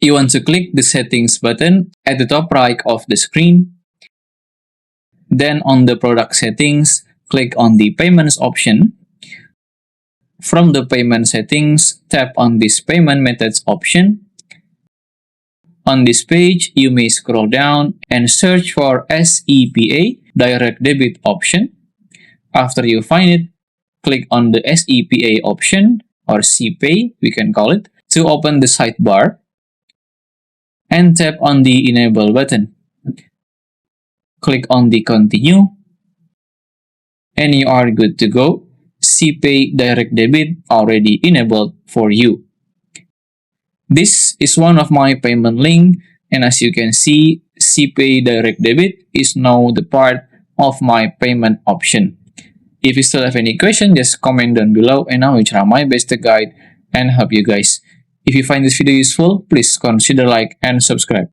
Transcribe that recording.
You want to click the settings button at the top right of the screen. Then on the product settings, click on the payments option. From the payment settings, tap on this payment methods option. On this page, you may scroll down and search for SEPA Direct Debit option. After you find it, click on the SEPA option, or SEPA, we can call it, to open the sidebar, and tap on the Enable button. Click on the Continue, and you are good to go. SEPA Direct Debit already enabled for you. This is one of my payment link, and as you can see, SEPA Direct Debit is now the part of my payment option. If you still have any question, just comment down below and I will try my best to guide and help you guys. If you find this video useful, please consider like and subscribe.